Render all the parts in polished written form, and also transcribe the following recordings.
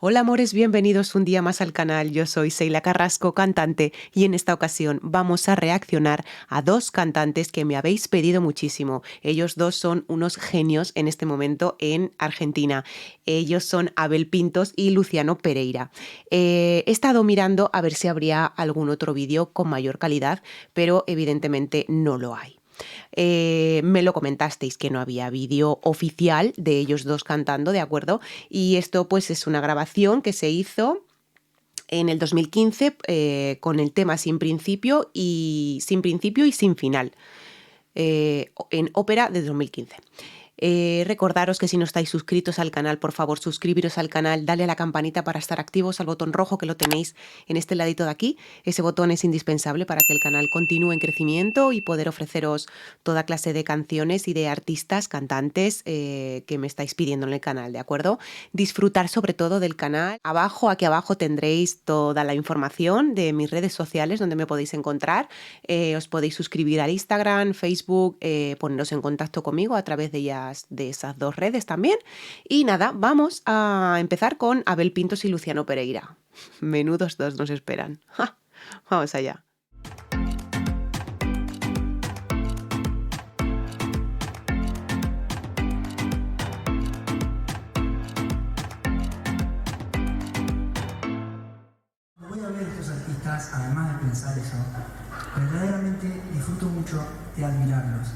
Hola amores, bienvenidos un día más al canal. Yo soy Seila Carrasco, cantante, y en esta ocasión vamos a reaccionar a dos cantantes que me habéis pedido muchísimo. Ellos dos son unos genios en este momento en Argentina. Ellos son Abel Pintos y Luciano Pereira. He estado mirando a ver si habría algún otro vídeo con mayor calidad, pero evidentemente no lo hay. Me lo comentasteis que no había vídeo oficial de ellos dos cantando, ¿de acuerdo? Y esto pues es una grabación que se hizo en el 2015 con el tema Sin principio y Sin final, en ópera de 2015. Recordaros que si no estáis suscritos al canal, por favor suscribiros al canal, dale a la campanita para estar activos, al botón rojo que lo tenéis en este ladito de aquí. Ese botón es indispensable para que el canal continúe en crecimiento y poder ofreceros toda clase de canciones y de artistas, cantantes que me estáis pidiendo en el canal, ¿de acuerdo? Disfrutar sobre todo del canal. Aquí abajo tendréis toda la información de mis redes sociales donde me podéis encontrar. Os podéis suscribir al Instagram, Facebook, poneros en contacto conmigo a través de esas dos redes también. Y nada, vamos a empezar con Abel Pintos y Luciano Pereira. Menudos dos nos esperan. ¡Ja! Vamos allá. Cuando voy a ver a estos artistas, además de pensar eso, verdaderamente disfruto mucho de admirarlos.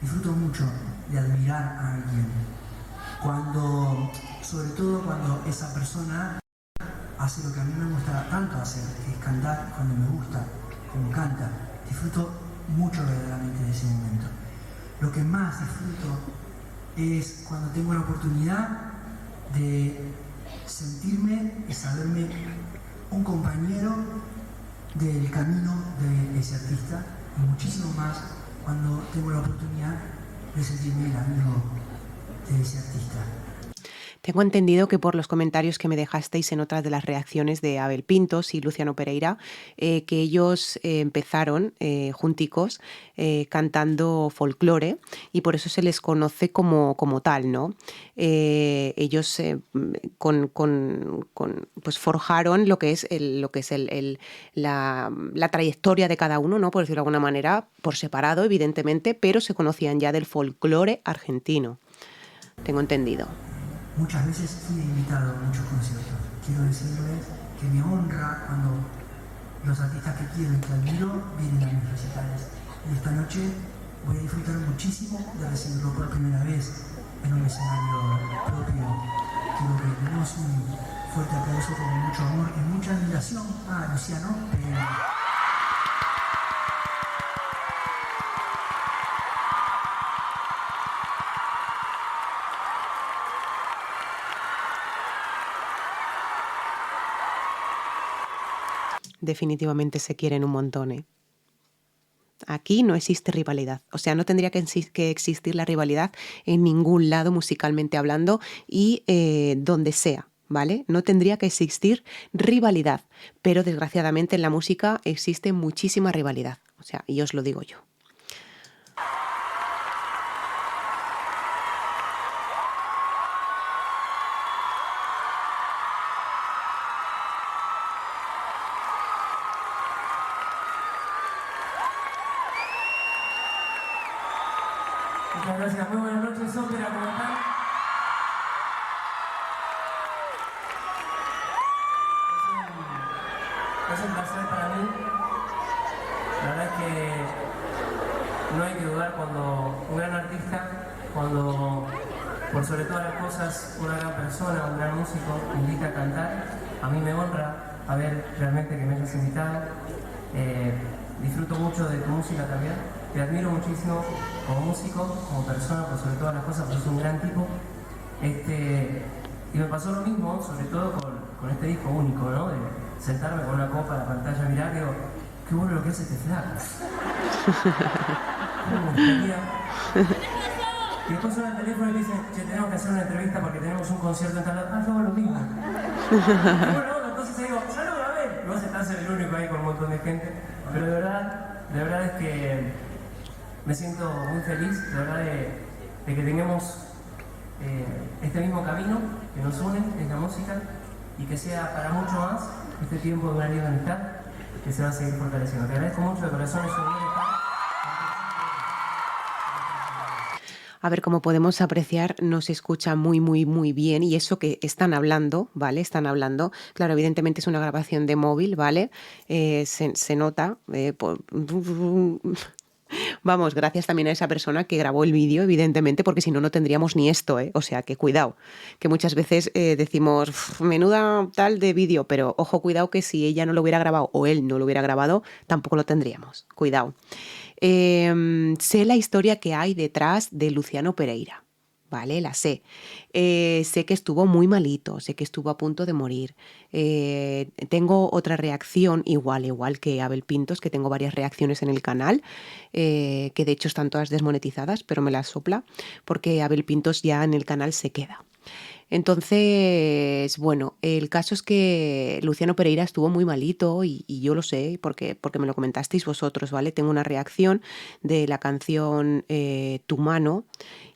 Disfruto mucho de admirar a alguien. Sobre todo cuando esa persona hace lo que a mí me gusta tanto hacer, que es cantar cuando me gusta, como canta. Disfruto mucho verdaderamente de ese momento. Lo que más disfruto es cuando tengo la oportunidad de sentirme y saberme un compañero del camino de ese artista, y muchísimo más cuando tengo la oportunidad de sentirme el amigo de ese artista. Tengo entendido que por los comentarios que me dejasteis en otras de las reacciones de Abel Pintos y Luciano Pereira, que ellos empezaron junticos cantando folclore y por eso se les conoce como tal, ¿no? Ellos pues forjaron lo que es, la trayectoria de cada uno, ¿no? Por decirlo de alguna manera, por separado, evidentemente, pero se conocían ya del folclore argentino. Tengo entendido. Muchas veces fui invitado a muchos conciertos. Quiero decirles que me honra cuando los artistas que quiero y que admiro vienen a mis recitales. Y esta noche voy a disfrutar muchísimo de recibirlo por primera vez en un escenario propio. Quiero que demos un fuerte aplauso con mucho amor y mucha admiración a Luciano Pereira. Definitivamente se quieren un montón, ¿eh? Aquí no existe rivalidad, o sea, no tendría que existir la rivalidad en ningún lado musicalmente hablando y donde sea, ¿vale? No tendría que existir rivalidad, pero desgraciadamente en la música existe muchísima rivalidad, o sea, y os lo digo yo. Muchas gracias, muy buenas noches, ópera, ¿cómo están? Es un placer para mí. La verdad es que no hay que dudar cuando un gran artista, cuando por sobre todas las cosas una gran persona, un gran músico me invita a cantar. A mí me honra a ver realmente que me hayas invitado. Disfruto mucho de tu música también. Te admiro muchísimo como músico, como persona, por sobre todas las cosas, porque sos un gran tipo. Y me pasó lo mismo, sobre todo con este disco único, ¿no? De sentarme con una copa en la pantalla, mirar, digo, qué bueno lo que hace este flaco. ¿Cómo me gustaría? Y después suena el teléfono y me dicen, che, tenemos que hacer una entrevista porque tenemos un concierto en tal lado. Ah, yo hago lo mismo. Y bueno, entonces digo, ya lo grabé. Y vos estás el único ahí con un montón de gente. Pero de verdad es que me siento muy feliz, de verdad, de que tengamos este mismo camino que nos une, es la música. y que sea para mucho más este tiempo de una linda amistad que se va a seguir fortaleciendo. Te agradezco mucho de corazón, es un honor estar. A ver, como podemos apreciar, no se escucha muy, muy, muy bien y eso que están hablando, ¿vale? Están hablando. Claro, evidentemente es una grabación de móvil, ¿vale? Se nota. Vamos, gracias también a esa persona que grabó el vídeo, evidentemente, porque si no, no tendríamos ni esto, ¿eh? O sea, que cuidado, que muchas veces decimos, menuda tal de vídeo, pero ojo, cuidado que si ella no lo hubiera grabado o él no lo hubiera grabado, tampoco lo tendríamos. Cuidado. Sé la historia que hay detrás de Luciano Pereira. ¿Vale? La sé. Sé que estuvo muy malito, sé que estuvo a punto de morir. Tengo otra reacción, igual que Abel Pintos, que tengo varias reacciones en el canal, que de hecho están todas desmonetizadas, pero me las sopla, porque Abel Pintos ya en el canal se queda. Entonces, bueno, el caso es que Luciano Pereira estuvo muy malito y yo lo sé porque me lo comentasteis vosotros, ¿vale? Tengo una reacción de la canción Tu mano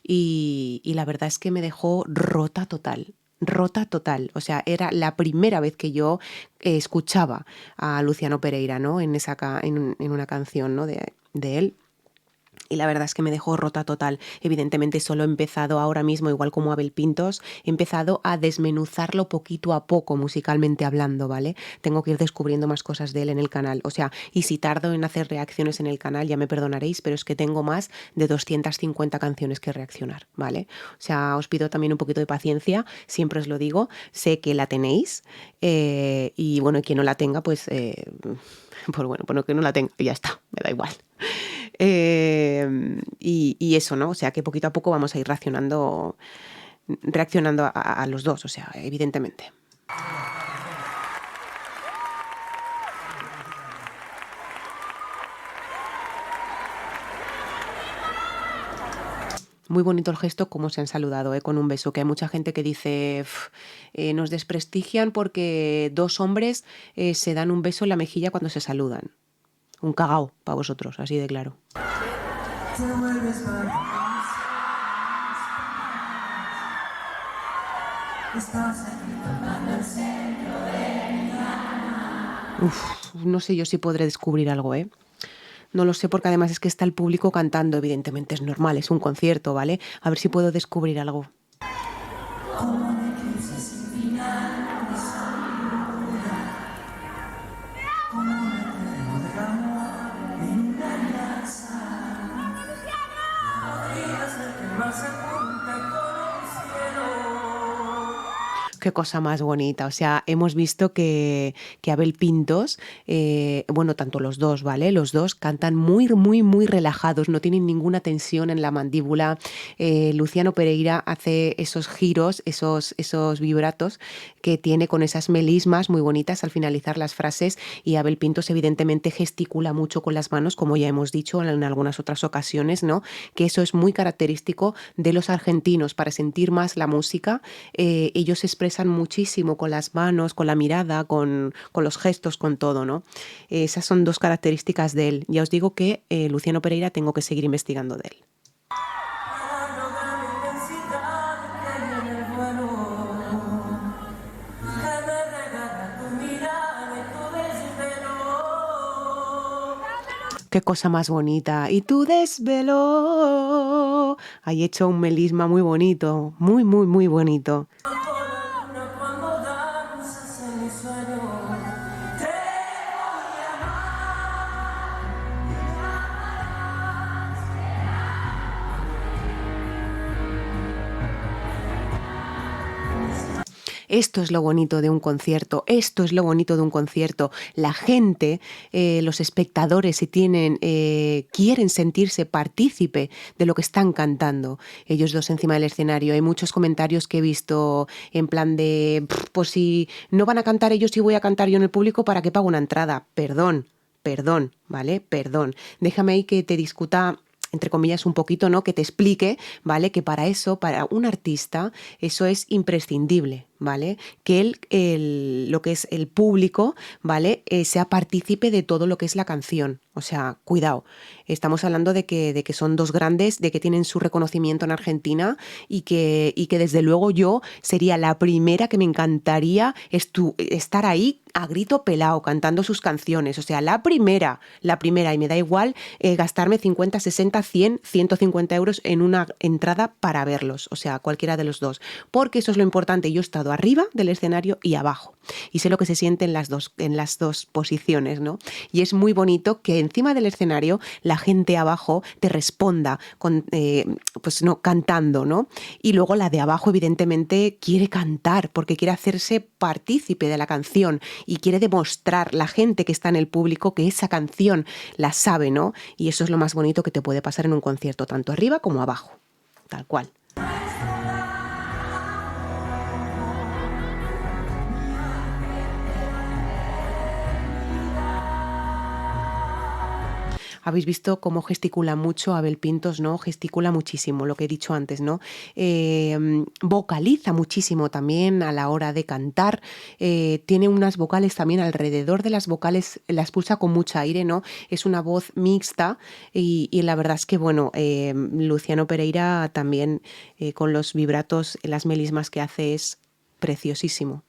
y la verdad es que me dejó rota total. Rota total, o sea, era la primera vez que yo escuchaba a Luciano Pereira, ¿no? En una canción, ¿no? de él. Y la verdad es que me dejó rota total. Evidentemente solo he empezado ahora mismo, igual como Abel Pintos, he empezado a desmenuzarlo poquito a poco, musicalmente hablando, ¿vale? Tengo que ir descubriendo más cosas de él en el canal. O sea, y si tardo en hacer reacciones en el canal, ya me perdonaréis, pero es que tengo más de 250 canciones que reaccionar, ¿vale? O sea, os pido también un poquito de paciencia, siempre os lo digo, sé que la tenéis y bueno, quien no la tenga, pues bueno, pues no, que no la tenga y ya está, me da igual. Y eso, ¿no? O sea, que poquito a poco vamos a ir reaccionando a los dos, o sea, evidentemente. Muy bonito el gesto, como se han saludado, con un beso, que hay mucha gente que dice, nos desprestigian porque dos hombres se dan un beso en la mejilla cuando se saludan. Un cagao para vosotros, así de claro. Uf, no sé yo si podré descubrir algo, ¿eh? No lo sé porque además es que está el público cantando, evidentemente es normal, es un concierto, ¿vale? A ver si puedo descubrir algo. Qué cosa más bonita. O sea, hemos visto que Abel Pintos, bueno, tanto los dos, ¿vale? Los dos cantan muy, muy, muy relajados, no tienen ninguna tensión en la mandíbula. Luciano Pereira hace esos giros, esos vibratos que tiene con esas melismas muy bonitas al finalizar las frases y Abel Pintos evidentemente gesticula mucho con las manos, como ya hemos dicho en algunas otras ocasiones, ¿no? Que eso es muy característico de los argentinos. Para sentir más la música, ellos expresan muchísimo con las manos, con la mirada, con los gestos, con todo, ¿no? Esas son dos características de él. Ya os digo que Luciano Pereira tengo que seguir investigando de él. Qué cosa más bonita. Y tu desvelo. Hay hecho un melisma muy bonito. Muy, muy, muy bonito. Esto es lo bonito de un concierto, esto es lo bonito de un concierto. La gente, los espectadores, si quieren sentirse partícipe de lo que están cantando, ellos dos encima del escenario. Hay muchos comentarios que he visto en plan de, pues si no van a cantar ellos y voy a cantar yo en el público, ¿para qué pago una entrada? Perdón, ¿vale? Perdón. Déjame ahí que te discuta entre comillas, un poquito, ¿no? Que te explique, ¿vale? Que para eso, para un artista, eso es imprescindible, ¿vale? Que lo que es el público, ¿vale? Sea partícipe de todo lo que es la canción. O sea, cuidado. Estamos hablando de que son dos grandes, de que tienen su reconocimiento en Argentina y que desde luego yo sería la primera que me encantaría estar ahí a grito pelado cantando sus canciones. O sea, la primera. Y me da igual gastarme 50, 60, 100, 150 euros en una entrada para verlos. O sea, cualquiera de los dos. Porque eso es lo importante. Yo he estado arriba del escenario y abajo. Y sé lo que se siente en las dos posiciones, ¿no? Y es muy bonito que encima del escenario la gente abajo te responda pues no, cantando, ¿no? Y luego la de abajo evidentemente quiere cantar porque quiere hacerse partícipe de la canción y quiere demostrar la gente que está en el público que esa canción la sabe, ¿no? Y eso es lo más bonito que te puede pasar en un concierto, tanto arriba como abajo, tal cual. Habéis visto cómo gesticula mucho Abel Pintos, ¿no? Gesticula muchísimo, lo que he dicho antes, ¿no? Vocaliza muchísimo también a la hora de cantar. Tiene unas vocales también alrededor de las vocales, las pulsa con mucha aire, ¿no? Es una voz mixta y la verdad es que, bueno, Luciano Pereira también con los vibratos, las melismas que hace es preciosísimo.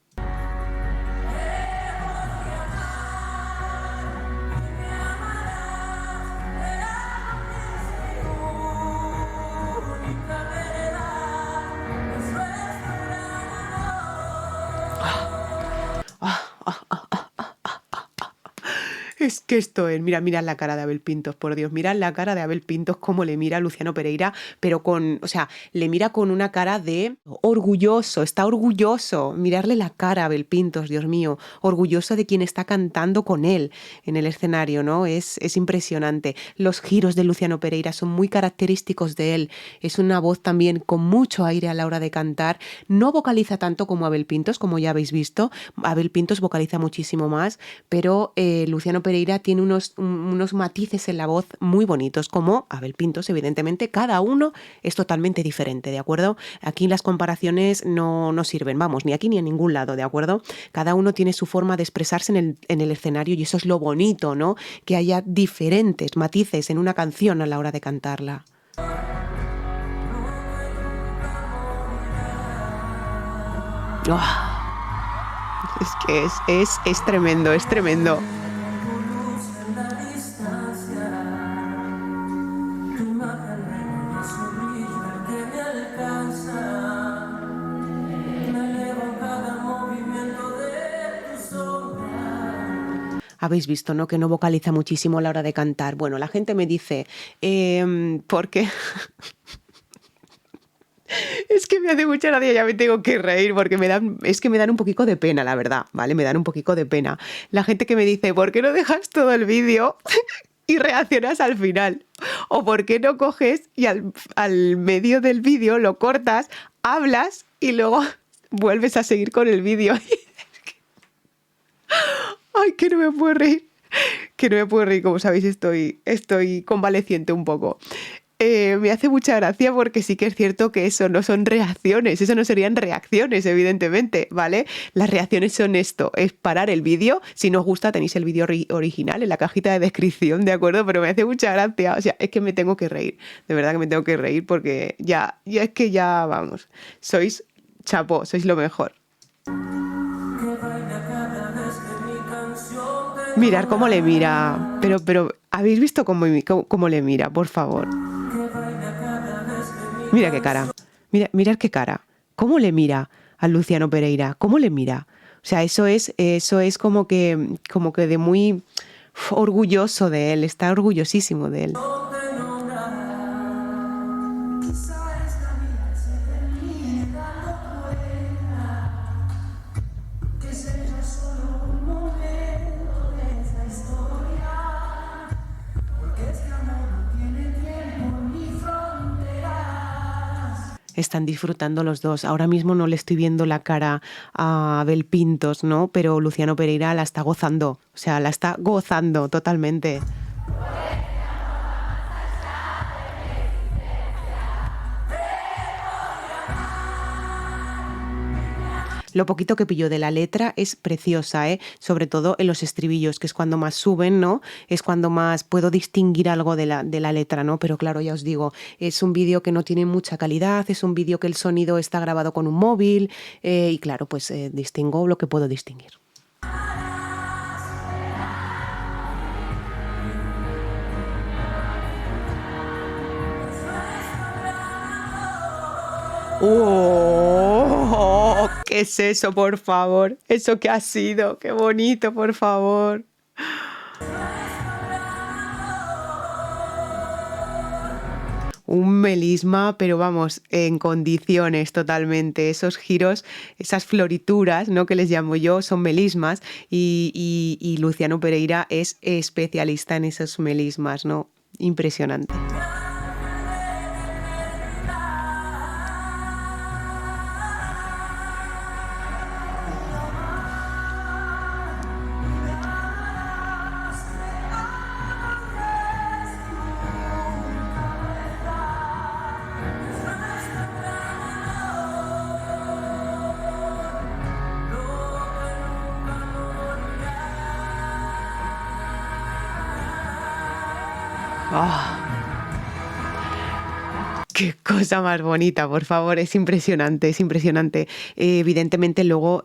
Es que esto es, mira la cara de Abel Pintos, por Dios, mira la cara de Abel Pintos, cómo le mira a Luciano Pereira, pero o sea, le mira con una cara de orgulloso, está orgulloso, mirarle la cara a Abel Pintos, Dios mío, orgulloso de quien está cantando con él en el escenario, ¿no? Es impresionante. Los giros de Luciano Pereira son muy característicos de él, es una voz también con mucho aire a la hora de cantar, no vocaliza tanto como Abel Pintos, como ya habéis visto, Abel Pintos vocaliza muchísimo más, pero Luciano Pereira tiene unos matices en la voz muy bonitos, como Abel Pintos, evidentemente, cada uno es totalmente diferente, ¿de acuerdo? Aquí las comparaciones no sirven, vamos, ni aquí ni en ningún lado, ¿de acuerdo? Cada uno tiene su forma de expresarse en el escenario y eso es lo bonito, ¿no? Que haya diferentes matices en una canción a la hora de cantarla. ¡Oh! Es que es tremendo, es tremendo. Habéis visto, ¿no? Que no vocaliza muchísimo a la hora de cantar. Bueno, la gente me dice, ¿por qué? Es que me hace mucha gracia, ya me tengo que reír porque me dan un poquito de pena, la verdad, ¿vale? Me dan un poquito de pena. La gente que me dice, ¿por qué no dejas todo el vídeo y reaccionas al final? ¿O por qué no coges y al medio del vídeo lo cortas, hablas y luego vuelves a seguir con el vídeo? Ay, que no me puedo reír. Que no me puedo reír, como sabéis, estoy convaleciente un poco. Me hace mucha gracia porque sí que es cierto que eso no son reacciones, eso no serían reacciones, evidentemente, ¿vale? Las reacciones son esto, es parar el vídeo, si no os gusta tenéis el vídeo original en la cajita de descripción, ¿de acuerdo? Pero me hace mucha gracia, o sea, es que me tengo que reír, de verdad que me tengo que reír porque ya es que ya, vamos, sois chapó, sois lo mejor. Mirar cómo le mira, pero ¿habéis visto cómo le mira, por favor? Mira qué cara, mirad qué cara, cómo le mira a Luciano Pereira, cómo le mira. O sea, eso es como que de muy orgulloso de él, está orgullosísimo de él. Están disfrutando los dos. Ahora mismo no le estoy viendo la cara a Abel Pintos, ¿no? Pero Luciano Pereira la está gozando. O sea, la está gozando totalmente. Lo poquito que pillo de la letra es preciosa, ¿eh? Sobre todo en los estribillos, que es cuando más suben, ¿no? Es cuando más puedo distinguir algo de la letra, ¿no? Pero claro, ya os digo, es un vídeo que no tiene mucha calidad, es un vídeo que el sonido está grabado con un móvil y claro, pues distingo lo que puedo distinguir. ¡Oh! ¿Qué es eso, por favor? ¿Eso qué ha sido? ¡Qué bonito, por favor! Un melisma, pero vamos, en condiciones totalmente. Esos giros, esas florituras, ¿no? Que les llamo yo, son melismas y Luciano Pereira es especialista en esos melismas, ¿no? Impresionante. ¡Ah! Qué cosa más bonita, por favor, es impresionante, es impresionante. Evidentemente luego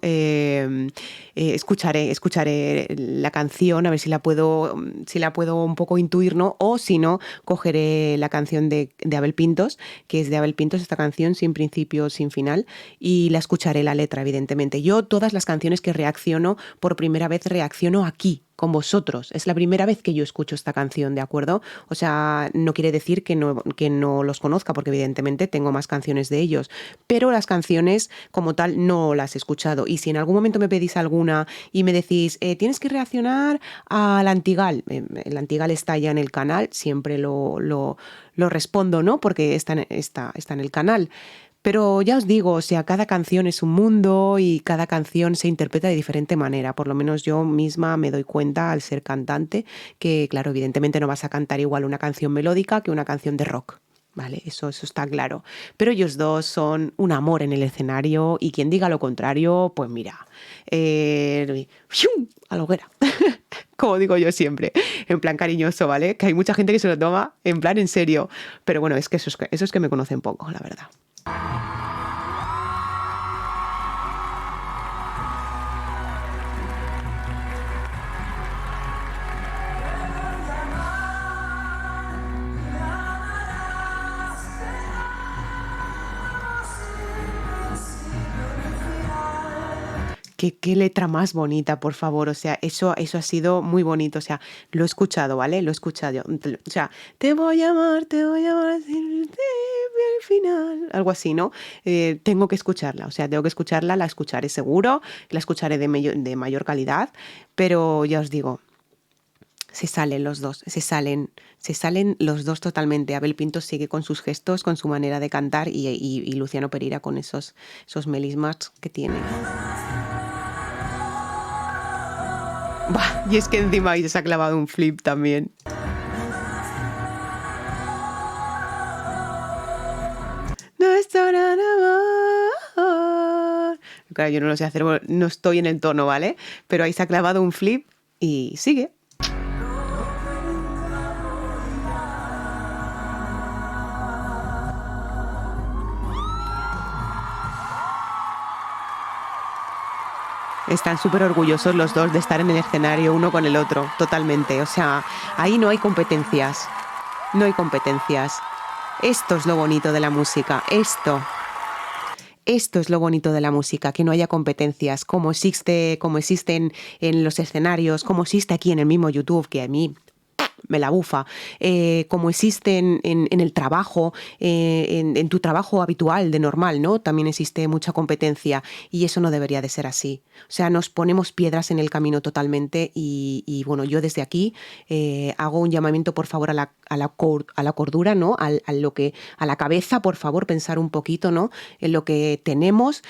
escucharé la canción, a ver si la puedo un poco intuir, ¿no? O si no, cogeré la canción de Abel Pintos, que es de Abel Pintos, esta canción, Sin principio, sin final, y la escucharé la letra, evidentemente. Yo todas las canciones que reacciono, por primera vez reacciono aquí, con vosotros. Es la primera vez que yo escucho esta canción, ¿de acuerdo? O sea, no quiere decir que no los conozca, porque evidentemente tengo más canciones de ellos, pero las canciones como tal no las he escuchado. Y si en algún momento me pedís alguna y me decís, tienes que reaccionar al Antigal, el Antigal está ya en el canal, siempre lo respondo, ¿no? Porque está en el canal. Pero ya os digo, o sea, cada canción es un mundo y cada canción se interpreta de diferente manera. Por lo menos yo misma me doy cuenta al ser cantante que, claro, evidentemente no vas a cantar igual una canción melódica que una canción de rock. ¿Vale? Eso está claro. Pero ellos dos son un amor en el escenario y quien diga lo contrario, pues mira, ¡fium! A la hoguera. Como digo yo siempre, en plan cariñoso, ¿vale? Que hay mucha gente que se lo toma en plan en serio. Pero bueno, es que esos que me conocen poco, la verdad. Qué letra más bonita, por favor. O sea, eso ha sido muy bonito. O sea, lo he escuchado, ¿vale? Lo he escuchado. O sea, te voy a amar sin al final. Algo así, ¿no? Tengo que escucharla. O sea, tengo que escucharla, la escucharé seguro, la escucharé de mayor calidad. Pero ya os digo, se salen los dos, se salen los dos totalmente. Abel Pintos sigue con sus gestos, con su manera de cantar y Luciano Pereira con esos melismas que tiene. Bah, y es que encima ahí se ha clavado un flip también. No es hora de amar. Claro, yo no lo sé hacer, no estoy en el tono, ¿vale? Pero ahí se ha clavado un flip y sigue. Están súper orgullosos los dos de estar en el escenario uno con el otro, totalmente. O sea, ahí no hay competencias. No hay competencias. Esto es lo bonito de la música. Esto es lo bonito de la música, que no haya competencias, como existen en los escenarios, como existe aquí en el mismo YouTube, que a mí me la bufa, como existe en el trabajo, en tu trabajo habitual, de normal, ¿no? También existe mucha competencia y eso no debería de ser así. O sea, nos ponemos piedras en el camino totalmente y bueno, yo desde aquí hago un llamamiento, por favor, a la cordura, ¿no? A la cabeza, por favor, pensar un poquito, ¿no? En lo que tenemos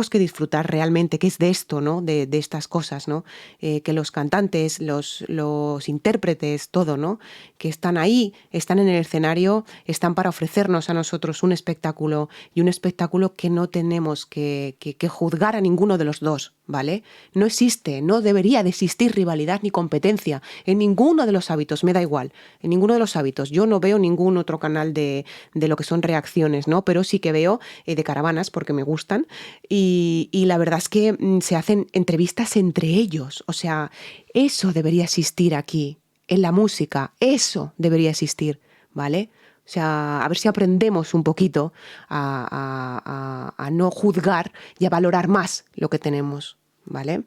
que disfrutar realmente, que es de esto, ¿no? De estas cosas, ¿no? Que los cantantes, los intérpretes, intérpretes, todo, ¿no? Que están ahí, están en el escenario, están para ofrecernos a nosotros un espectáculo y un espectáculo que no tenemos que juzgar a ninguno de los dos, ¿vale? No existe, no debería de existir rivalidad ni competencia en ninguno de los hábitos, me da igual, en ninguno de los hábitos. Yo no veo ningún otro canal de lo que son reacciones, ¿no? Pero sí que veo de caravanas porque me gustan y la verdad es que se hacen entrevistas entre ellos, o sea, eso debería existir aquí, en la música, eso debería existir, ¿vale? O sea, a ver si aprendemos un poquito a no juzgar y a valorar más lo que tenemos, ¿vale?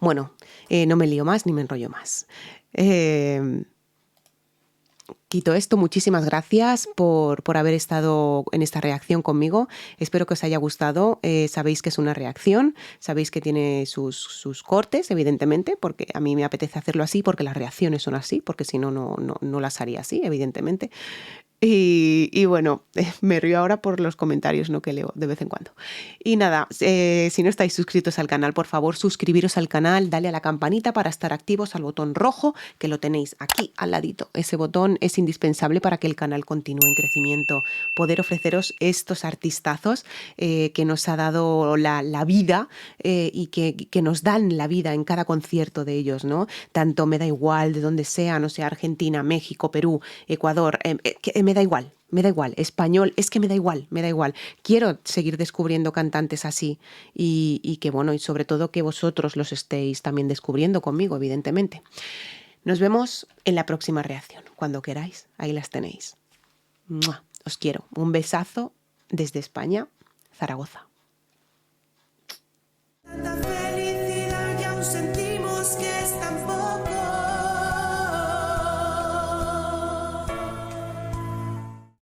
Bueno, no me lío más ni me enrollo más. Quito esto, muchísimas gracias por haber estado en esta reacción conmigo. Espero que os haya gustado. Sabéis que es una reacción, sabéis que tiene sus cortes, evidentemente, porque a mí me apetece hacerlo así, porque las reacciones son así, porque si no, no las haría así, evidentemente. Y bueno, me río ahora por los comentarios, ¿no? Que leo de vez en cuando. Y nada, si no estáis suscritos al canal, por favor, suscribiros al canal, dale a la campanita para estar activos, al botón rojo, que lo tenéis aquí al ladito. Ese botón es indispensable para que el canal continúe en crecimiento. Poder ofreceros estos artistazos que nos ha dado la vida y que nos dan la vida en cada concierto de ellos, ¿no? Tanto me da igual de donde sea, no sé, Argentina, México, Perú, Ecuador, me da igual, español, es que me da igual. Quiero seguir descubriendo cantantes así y que bueno, y sobre todo que vosotros los estéis también descubriendo conmigo, evidentemente. Nos vemos en la próxima reacción, cuando queráis, ahí las tenéis. ¡Mua! Os quiero, un besazo desde España, Zaragoza.